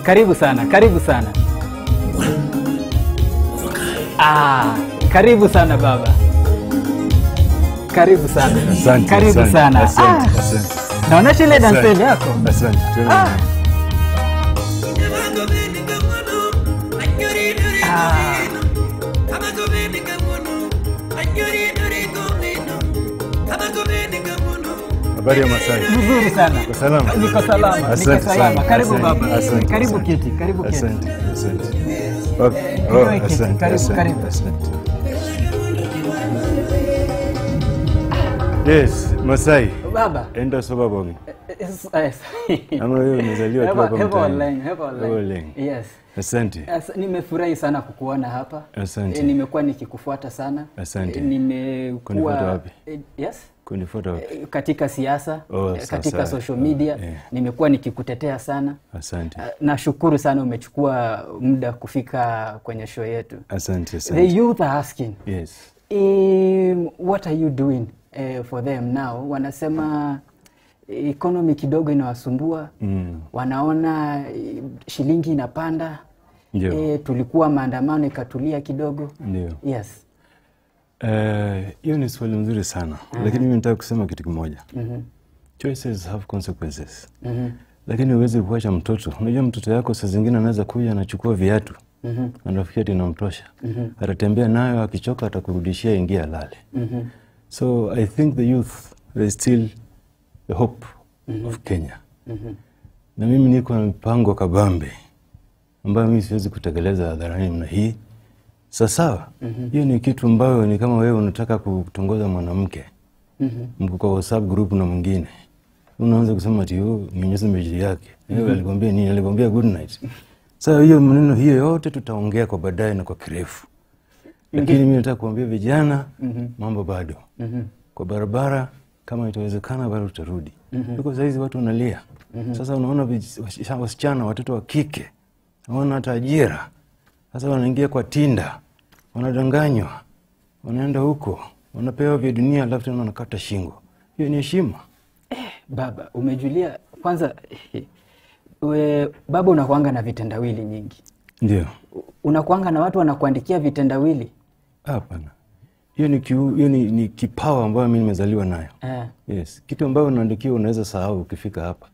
Karibu sana, karibu sana. Karibu sana baba. Karibu sana. Asante, karibu asante, sana. Asante, asante. Naonesha ile dance yako. Asante. Habari ya Masai. Nzuri sana. Uko salama? Niko salama. Asante, Niko salama. Karibu asante, baba. asante, Karibu asante. kiti, karibu kiti. Asante, asante. Asante, karibu. Asante. Yes, Masai. Baba. Enda soba bongi. Yes. Ama wewe umezaliwa tu hapa mtaani. Hepo online. Yes. Asante. Nimefurahi sana kukuona hapa. Asante. Nimekuwa nikikufuata sana. Asante. Nimekuwa wapi? Yes. Kunifuata wapi? Katika siasa, katika sasa. social media, nimekuwa nikikutetea sana. Asante. Nashukuru sana umechukua muda kufika kwenye show yetu. Asante, asante. The youth are asking. Yes. What are you doing for them now? Wanasema economy kidogo inawasumbua. Wanaona shilingi inapanda. Ndio. Tulikuwa maandamano ikatulia kidogo. Ndio. Yes. Hiyo ni swali nzuri sana. Lakini mimi nataka kusema kitu kimoja. Choices have consequences. Lakini uweze kuacha mtoto. Unajua mtoto yako saa zingine anaweza kuja anachukua viatu. Anafikia ati inamtosha. Atatembea nayo akichoka atakurudishia ingia lale. So I think the youth is still the hope of Kenya. Na mimi niko na mpango kabambe ambayo mimi siwezi kutekeleza hadharani mna hii. Sasa hiyo ni kitu ambayo ni kama wewe unataka kutongoza mwanamke. Mko kwa WhatsApp group na mwingine. Unaanza kusema ati nyonyesha meji yake. Yeye alikwambia nini? Alikwambia good night. Sasa hiyo maneno hiyo yote tutaongea kwa baadaye na kwa kirefu. Lakini mimi nataka kuambia vijana mambo bado. Kwa barabara kama itawezekana bado tutarudi. Huko sasa hizi watu wanalia. Sasa unaona wasichana watoto wa kike hawana hata ajira. Sasa wanaingia kwa Tinda. Wanadanganywa. Wanaenda huko. Wanapewa vya dunia alafu tena wanakata shingo. Hiyo ni heshima. Baba, umejulia kwanza baba unakuanga na vitendawili nyingi. Ndio. Unakuanga na watu wanakuandikia vitendawili? Hapana. Hiyo ni kipawa ambayo mimi nimezaliwa nayo. Yes. Kitu ambayo unaandikiwa unaweza sahau ukifika hapa.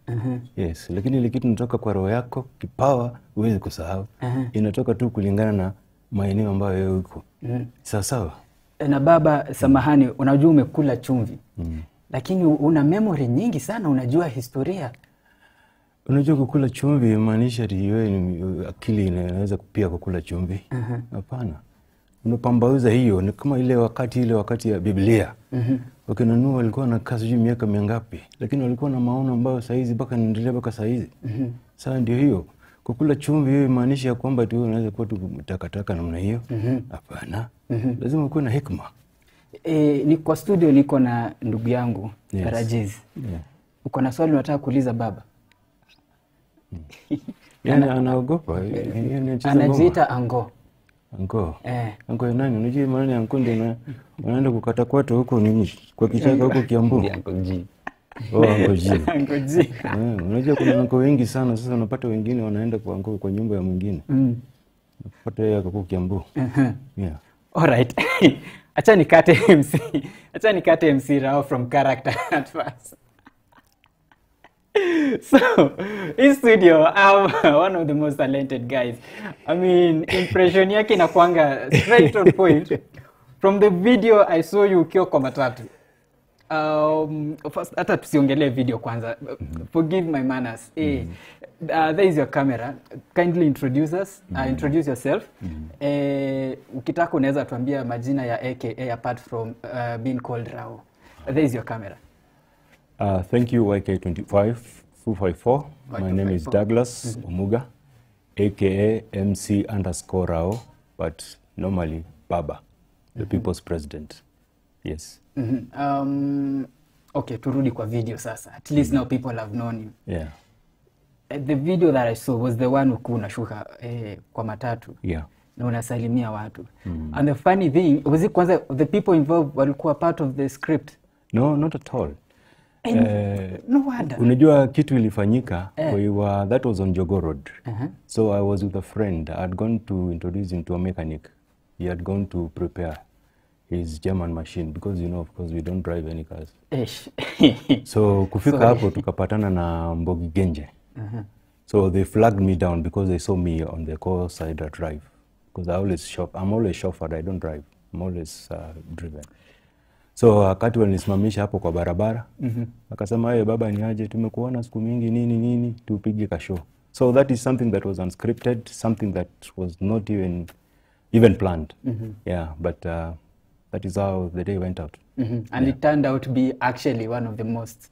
Yes. Lakini ile kitu inatoka kwa roho yako, kipawa huwezi kusahau. Inatoka tu kulingana na maeneo ambayo wewe uko. Sawa sawa. Na baba, samahani, unajua umekula chumvi. Lakini una memory nyingi sana, unajua historia. Unajua kukula chumvi maanisha ati wewe akili inaweza pia kukula chumvi. Hapana. Unapambauza hiyo ni kama ile wakati ya Biblia. Wakina Nuhu walikuwa na kazi juu miaka mingapi, lakini walikuwa na maono ambayo saa hizi mpaka niendelea mpaka saa hizi. Sasa ndio hiyo. Kukula chumvi hiyo maanisha kwamba tu unaweza kuwa tu takataka namna hiyo. Hapana. Lazima uwe na hekima. Ni kwa studio niko na ndugu yangu Rajyz. Uko na swali unataka kuuliza baba? Yaani anaogopa. Anajiita Ango. Ango. Ango nani? Unajua maana ya Ango ndio wanaenda kukata kwato huko nini? Kwa kichaka huko Kiambu. Ango G. Ango G. Ango G. Unajua kuna Ango wengi sana, sasa unapata wengine wanaenda kwa Ango kwa nyumba ya mwingine. Unapata yeye huko Kiambu. Yeah. All right. Acha nikate MC Rao from character at first. So, in studio, I'm one of the most talented guys. I mean, impression yake inakuanga straight on point. From the video I saw you ukiwa kwa matatu. First, hata tusiongelee video kwanza. Forgive my manners. There is your camera. Kindly introduce us. Introduce yourself. Ukitaka unaweza tuambia majina ya AKA apart from being called Rao. There is your camera. Thank you, YK254. My name is Douglas Omuga, aka MC_Rao, but normally Baba, the people's president. Yes. Okay, turudi kwa video sasa. At least now people have known you. Yeah. The video that I saw was the one ukiwa unashuka kwa matatu. Yeah. Na unasalimia watu. And the funny thing, was it kwanza the people involved walikuwa part of the script? No, not at all. No wonder. Unajua kitu ilifanyika, that was on Jogo Road. So I was with a friend. I had gone to introduce him to a mechanic. He had gone to prepare his German machine because of course we don't drive any cars. So kufika hapo tukapatana na Mbogi Genje. So they flagged me down because they saw me on the car side I drive. Because I'm always chauffeured, I don't drive. I'm always driven. So wakati wanisimamisha hapo kwa barabara, akasema wewe baba ni aje, tumekuona siku mingi nini tupige ka show. So that is something that was unscripted, something that was not even planned. Yeah, but that is how the day went out. And it turned out to be actually one of the most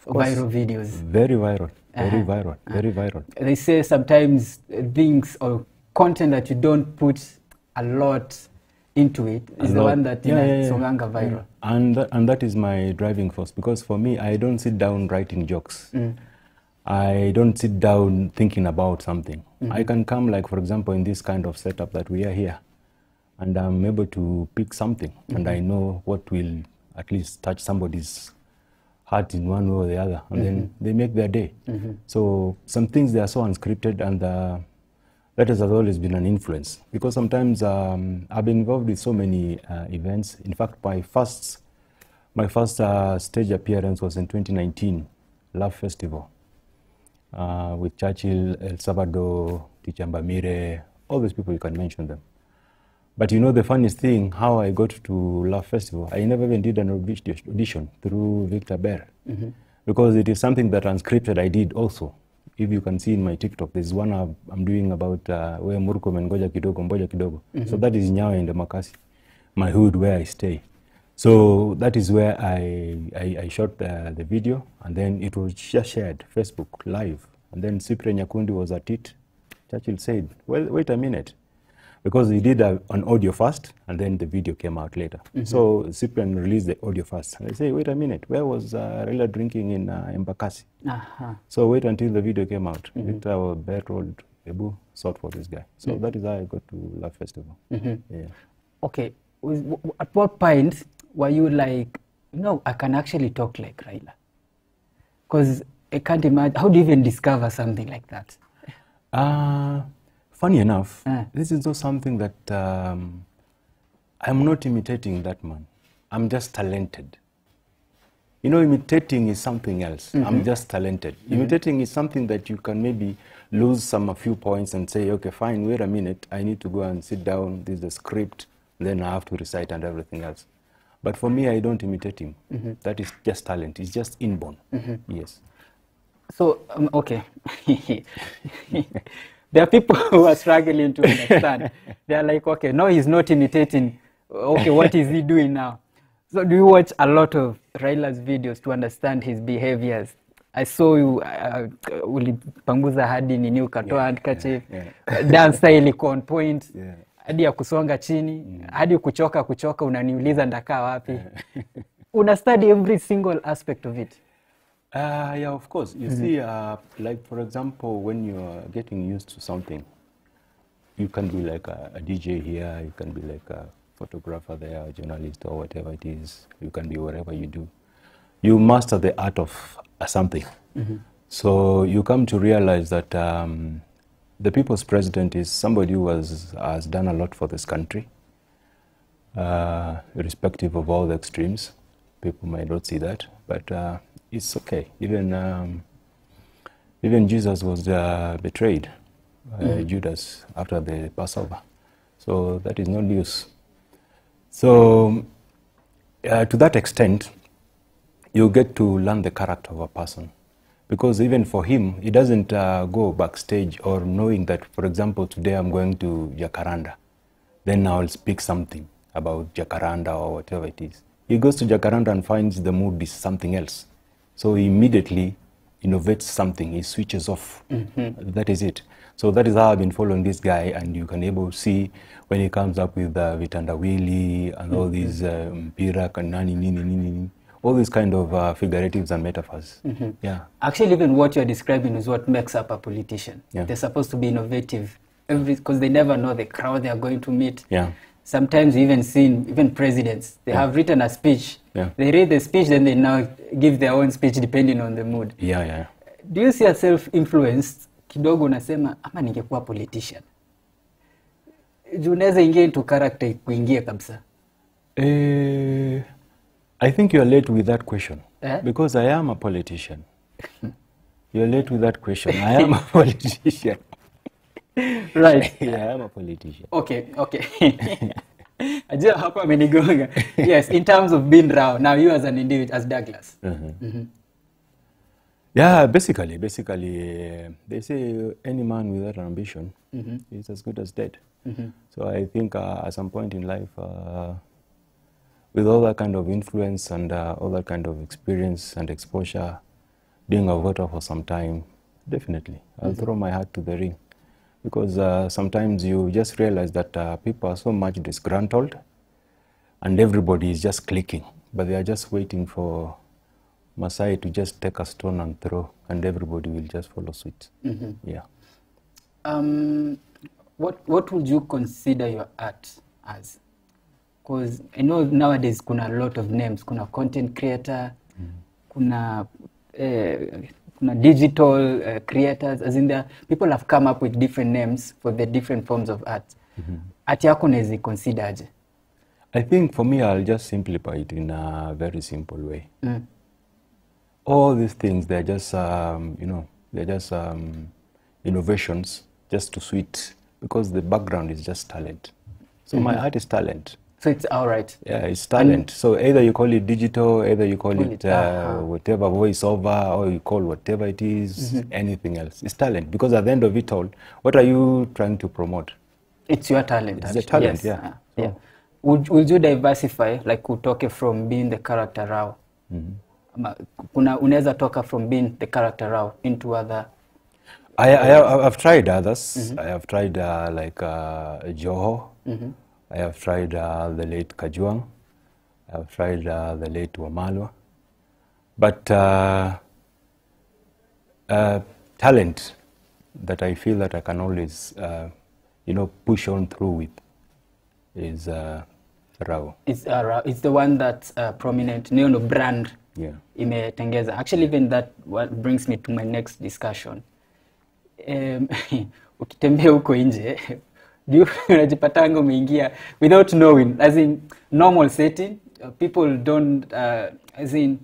viral videos. Very viral, very viral, very viral. They say sometimes things or content that you don't put a lot into it is the one that songanga viral. And that is my driving force, because for me, I don't sit down writing jokes. I don't sit down thinking about something. I can come, like for example, in this kind of setup that we are here, and I'm able to pick something, and I know what will at least touch somebody's heart in one way or the other, and then they make their day. So some things, they are so unscripted, and that has always been an influence, because sometimes I've been involved with so many events. In fact, my first stage appearance was in 2019, Love Festival, with Churchill, El Salvador, Tichamba Mire, all these people, you can mention them. But the funniest thing, how I got to Love Festival, I never even did an audition through Victor Bear, because it is something that unscripted I did also. If you can see in my TikTok, there's one I'm doing about where Murkomen Ngoja Kidogo, Mboja Kidogo. So that is Nyawa in the Makasi, my hood where I stay. So that is where I shot the video, and then it was just shared, Facebook live. And then Cyprian Nyakundi was at it. Churchill said, well, wait a minute. Because he did an audio first, and then the video came out later. So Cyprian released the audio first. And I say, wait a minute, where was Raila drinking in Mbakasi? So wait until the video came out. Victor Bear told Ebu, sought for this guy. So that is how I got to Love Festival. Yeah. Okay, at what point were you like, I can actually talk like Raila? Because I can't imagine, how do you even discover something like that? Funny enough, this is not something that I'm not imitating that man. I'm just talented. Imitating is something else. I'm just talented. Imitating is something that you can maybe lose a few points and say, okay, fine, wait a minute, I need to go and sit down, this is the script, then I have to recite and everything else. But for me, I don't imitate him. That is just talent. It's just inborn. Yes. So, okay. There are people who are struggling to understand. They are like, okay, no, he's not imitating. Okay, what is he doing now? So do you watch a lot of Raila's videos to understand his behaviors? I saw you, ulipanguza hadi nini ukatoa handkerchief, dance style iko on point, hadi ya kusonga chini, hadi kuchoka unaniuliza ndakaa wapi. Una study every single aspect of it. Yeah, of course. You see, like for example, when you're getting used to something, you can be like a DJ here, you can be like a photographer there, a journalist or whatever it is. You can be whatever you do. You master the art of something. So you come to realize that the people's president is somebody who has done a lot for this country, irrespective of all the extremes. People might not see that, but it's okay. Even Jesus was betrayed, Judas, after the Passover. So that is no news. So to that extent, you get to learn the character of a person. Because even for him, he doesn't go backstage or knowing that, for example, today I'm going to Jacaranda. Then I'll speak something about Jacaranda or whatever it is. He goes to Jacaranda and finds the mood is something else. So he immediately innovates something, he switches off. That is it. So that is how I've been following this guy, and you can able to see when he comes up with Vitandawili and all these Mpira, Kanani, Nini, all these kind of figuratives and metaphors. Yeah. Actually, even what you're describing is what makes up a politician. They're supposed to be innovative, because they never know the crowd they are going to meet. Yeah. Sometimes you even seen, even presidents, they have written a speech, Yeah. They read the speech, then they now give their own speech depending on the mood. Yeah. Do you see yourself influenced kidogo unasema ama ningekuwa politician? Juu unaweza ingia into character kuingia kabisa. I think you are late with that question. Eh? Because I am a politician. You are late with that question. I am a politician. Right. Yeah, I am a politician. Okay. Ajua hapa amenigonga. Yes, in terms of being Rao, now you as an individual, as Douglas. Yeah, basically, they say any man without ambition is as good as dead. So I think at some point in life, with all that kind of influence and all that kind of experience and exposure, being a voter for some time, definitely, I'll throw my hat to the ring. Because sometimes you just realize that people are so much disgruntled and everybody is just clicking, but they are just waiting for Masai to just take a stone and throw, and everybody will just follow suit. Yeah. What would you consider your art as? Because I know nowadays kuna a lot of names. Kuna content creator, kuna digital creators. As in, people have come up with different names for the different forms of art. Art yako unaweza consider aje? I think for me, I'll just simplify it in a very simple way. All these things, they're just, they're just innovations just to suit, because the background is just talent. So my art is talent. So it's all right. Yeah, it's talent. So either you call it digital, either you call it whatever, voiceover, or you call whatever it is, anything else. It's talent. Because at the end of it all, what are you trying to promote? It's your talent. It's the talent, yes. yeah. Yeah. Would you diversify, like utoke from being the character Rao? Unaweza toka from being the character Rao into other... I've tried others. I have tried like Joho. I have tried the late Kajuang. I have tried the late Wamalwa. But talent that I feel that I can always, push on through with is Rao. It's the one that's prominent, brand. Yeah. Imetengeza. Actually, even that what brings me to my next discussion. Ukitembea huko nje, unajipatanga umeingia without knowing, as in normal setting, people don't, as in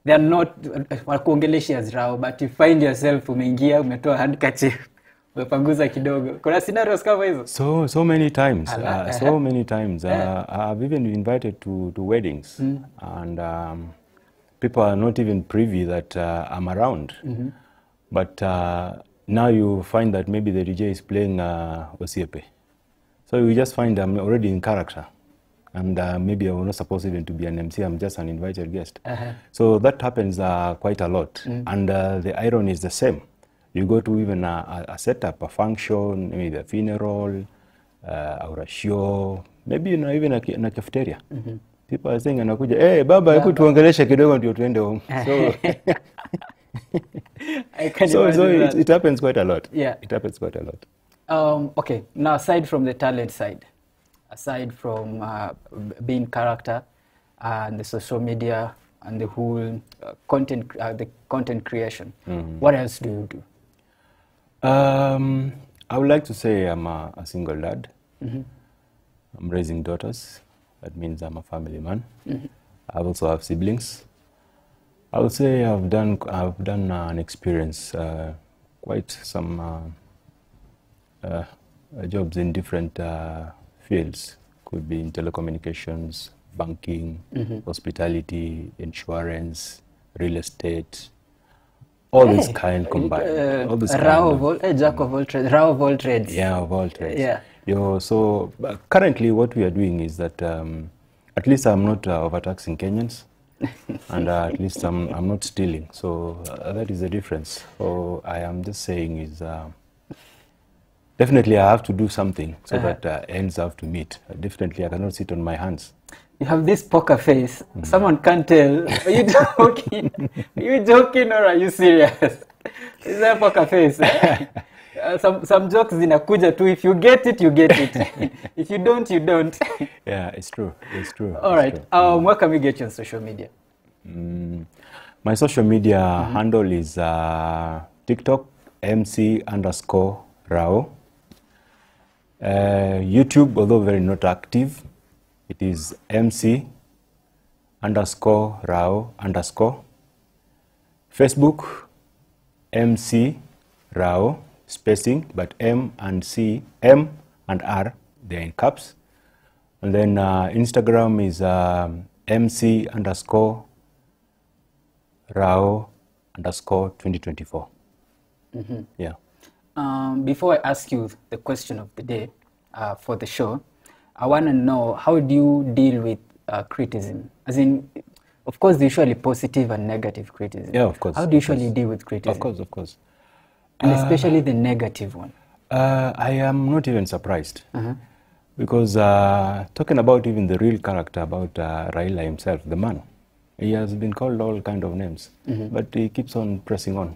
they are not wakuongelesha as Rao, but you find yourself umeingia, umetoa handkerchief, umepanguza kidogo. Kuna scenarios kama hizo? So many times. So many times. I've even been invited to weddings, and people are not even privy that I'm around. But now you find that maybe the DJ is playing Osiepe. So you just find I'm already in character. And maybe I'm not supposed even to be an MC, I'm just an invited guest. So that happens quite a lot. And the irony is the same. You go to even a setup, a function, maybe a funeral, or a show, maybe even a cafeteria. People are saying, anakuja, hey, baba, hebu tuongeleshe kidogo ndio tuende home. So, it happens quite a lot. Yeah. It happens quite a lot. Okay, now aside from the talent side, aside from being character and the social media and the whole content creation, what else do you do? I would like to say I'm a single dad. I'm raising daughters. That means I'm a family man. I also have siblings. I would say I've done an experience, quite some jobs in different fields. Could be in telecommunications, banking, hospitality, insurance, real estate, all this kind combined. All this Rao of all, Jack of all trades, Rao of all trades. Yeah, of all trades. Yeah. So currently what we are doing is that at least I'm not overtaxing Kenyans. And at least I'm not stealing. So that is the difference. So I am just saying is definitely I have to do something so that ends have to meet. Definitely I cannot sit on my hands. You have this poker face. Someone can't tell. Are you joking? Are you joking or are you serious? Is that poker face? some jokes zinakuja tu, if you get it you get it. If you don't you don't. Yeah, it's true. It's true. All right. Where can we get you on social media? My social media handle is TikTok MC_Rao. YouTube, although very not active, it is MC_Rao_. Facebook, MC Rao, spacing, but M and R, they're in caps. And then Instagram is MC_Rao_2024. Yeah. Before I ask you the question of the day for the show, I want to know, how do you deal with criticism? As in, of course, usually positive and negative criticism. Yeah, of course. How do you usually deal with criticism? Of course. And especially the negative one. I am not even surprised. Because talking about even the real character, about Raila himself, the man, he has been called all kind of names, but he keeps on pressing on.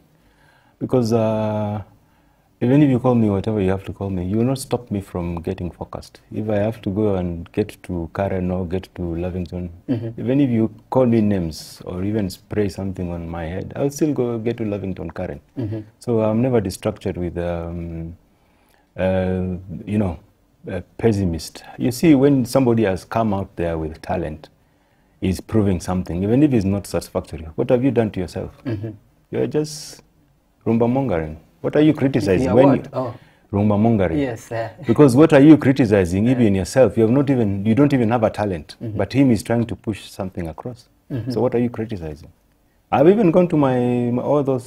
Because even if you call me whatever you have to call me, you will not stop me from getting focused. If I have to go and get to Karen or get to Lavington, even if you call me names or even spray something on my head, I'll still go get to Lavington, Karen. So I'm never distracted with, pessimist. You see, when somebody has come out there with talent, is proving something, even if it's not satisfactory, what have you done to yourself? You're just rumba mongering. What are you criticizing? Rumba mongering. Yes. Because what are you criticizing? Even yourself, you don't even have a talent, but him is trying to push something across. So what are you criticizing? I've even gone to all those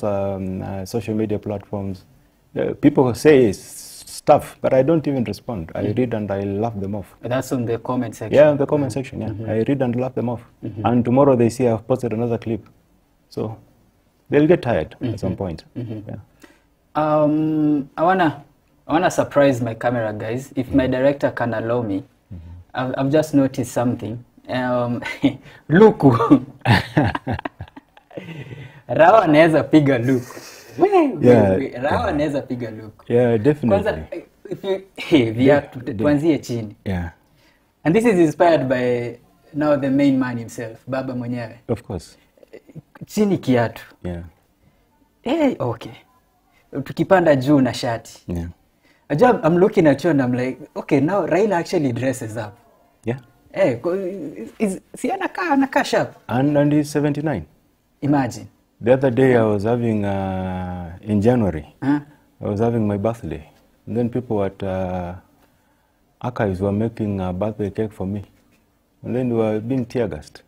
social media platforms. People say stuff, but I don't even respond. I read and I laugh them off. That's on the comment section. Yeah, the comment section. Yeah, I read and laugh them off. And tomorrow they see I've posted another clip, so they'll get tired at some point. Yeah. I wanna surprise my camera guys. If my director can allow me, I've just noticed something. Luku. Rawa anaweza piga luku. Rawa anaweza piga luku. Yeah, definitely. Kwanza, if you tuanzie chini. Yeah. And this is inspired by now the main man himself, Baba mwenyewe. Of course. Chini kiatu. Yeah. Okay. Tukipanda juu na shati. Yeah. I'm looking at you and I'm like, okay, now Raila actually dresses up. Yeah. Si anakaa sharp. And he's 79. Imagine. The other day I was having, in January, I was having my birthday. And then people at Archives were making a birthday cake for me. And then they were being tear gassed.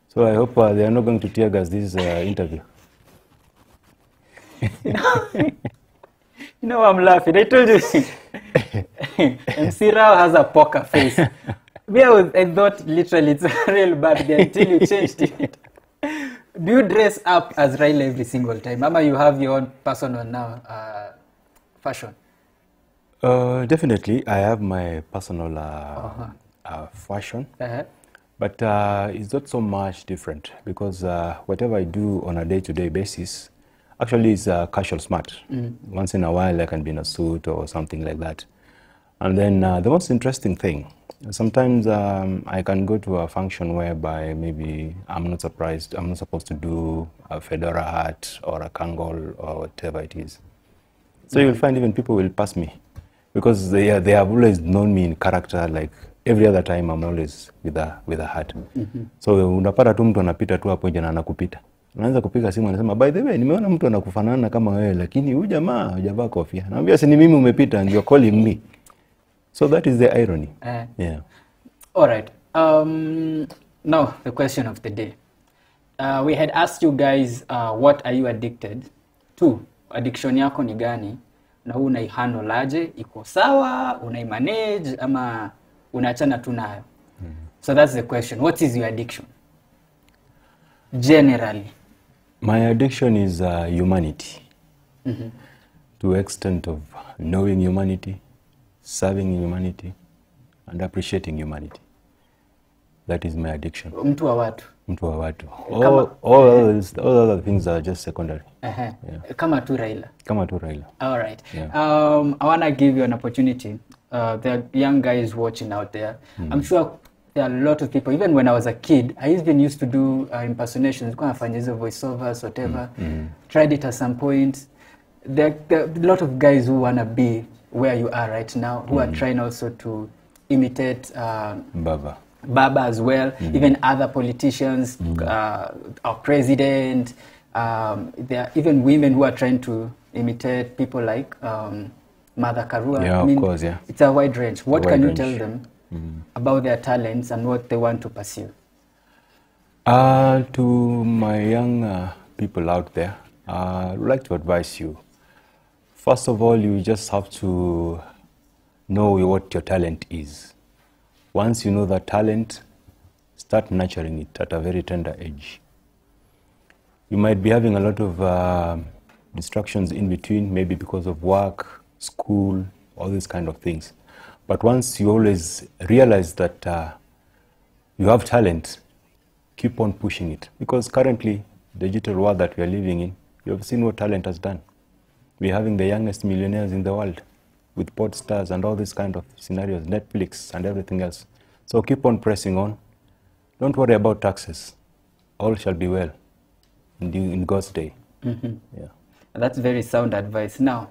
So I hope they are not going to tear gas this interview. You know I'm laughing. I told you. MC Rao has a poker face. I thought literally it's a real birthday until you changed it. Do you dress up as Raila every single time? Mama, you have your own personal now fashion? Definitely, I have my personal fashion. But it's not so much different because whatever I do on a day-to-day basis, actually it's casual smart. Once in a while I can be in a suit or something like that. And then the most interesting thing, sometimes I can go to a function whereby maybe I'm not supposed to do a fedora hat or a kangol or whatever it is. So you'll find even people will pass me because they have always known me in character, like every other time I'm always with a hat. So unapata tu mtu anapita tu hapo jana anakupita. Unaanza kupiga simu anasema, by the way, nimeona mtu anakufanana kama wewe lakini huyu jamaa hajavaa kofia. Naambia si ni mimi umepita and you're calling me. So that is the irony. Yeah. All right. Now the question of the day. We had asked you guys, what are you addicted to? Addiction yako ni gani? Na huu unaihandle aje? Iko sawa? Unaimanage? Ama unaachana tu nayo? So that's the question. What is your addiction? Generally. My addiction is humanity. To the extent of knowing humanity, serving humanity, and appreciating humanity. That is my addiction. Mtu wa watu. Mtu wa watu. All other things are just secondary. Yeah. Kama tu Raila. Kama tu Raila. All right. Yeah. I want to give you an opportunity. There are young guys watching out there. I'm sure there are a lot of people. Even when I was a kid, I even used to do impersonations. Go and find these voiceovers, whatever. Tried it at some point. There are a lot of guys who want to be where you are right now, who are trying also to imitate Baba as well, even other politicians, our president. There are even women who are trying to imitate people like Mother Karua. Yeah, of course, yeah. It's a wide range. What can you tell them about their talents and what they want to pursue? To my young people out there, I'd like to advise you. First of all, you just have to know what your talent is. Once you know that talent, start nurturing it at a very tender age. You might be having a lot of distractions in between, maybe because of work, school, all these kind of things. But once you always realize that you have talent, keep on pushing it. Because currently, the digital world that we are living in, you have seen what talent has done. We're having the youngest millionaires in the world with pod stars and all these kind of scenarios, Netflix and everything else. So keep on pressing on. Don't worry about taxes. All shall be well in God's day. Yeah. That's very sound advice. Now,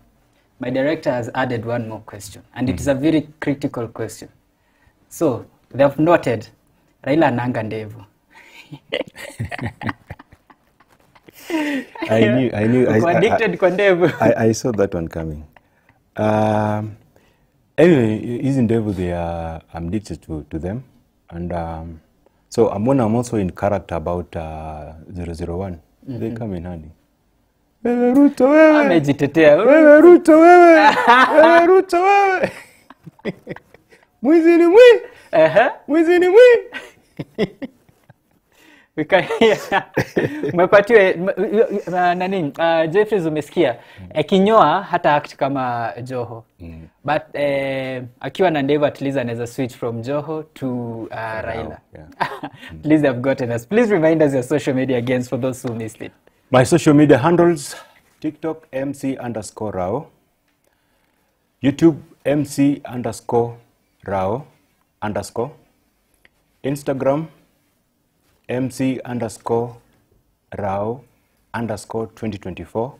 my director has added one more question, and it is a very critical question. So, they have noted, Raila nanga ndevu. I knew. Addicted kwa ndevu. I saw that one coming. Anyway, hizi ndevu, I'm addicted to them. And so I'm also in character about 001. They come in handy. Wewe Ruto wewe. Amejitetea. Wewe Ruto wewe. Wewe Ruto wewe. Mwizi ni mwi. Mwizi ni mwi. Umepatiwe nani Jeffries, umesikia kinyoa hata act kama Joho, but akiwa na ndevu at least anaweza switch from Joho to Raila. Please have gotten us. Please remind us your social media again for those who missed it. My social media handles: TikTok MC_Rao, YouTube MC_Rao_, Instagram MC_Rao_2024,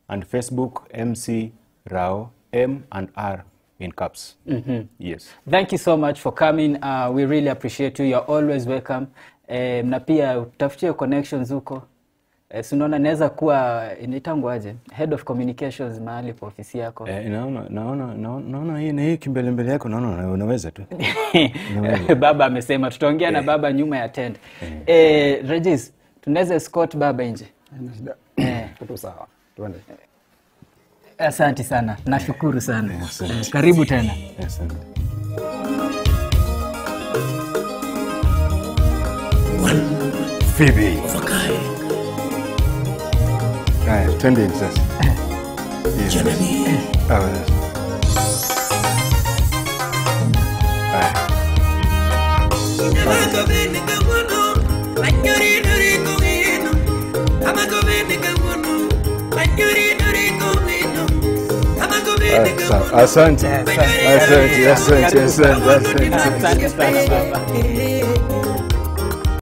and Facebook MC Rao M and R in caps. Yes. Thank you so much for coming. We really appreciate you. You're always welcome. Na pia utafutie connections huko. Sunaona naweza kuwa inaitangwa aje? Head of communications mahali kwa ofisi yako. Naona hii kimbele yako naona unaweza tu. Baba amesema tutaongea na baba nyuma ya tent. Rajyz, tunaweza escort baba nje. Tuko sawa. Tuende. Asante sana. Nashukuru sana. Karibu tena. Asante. Phoebe. Haya, twende sasa. Asante.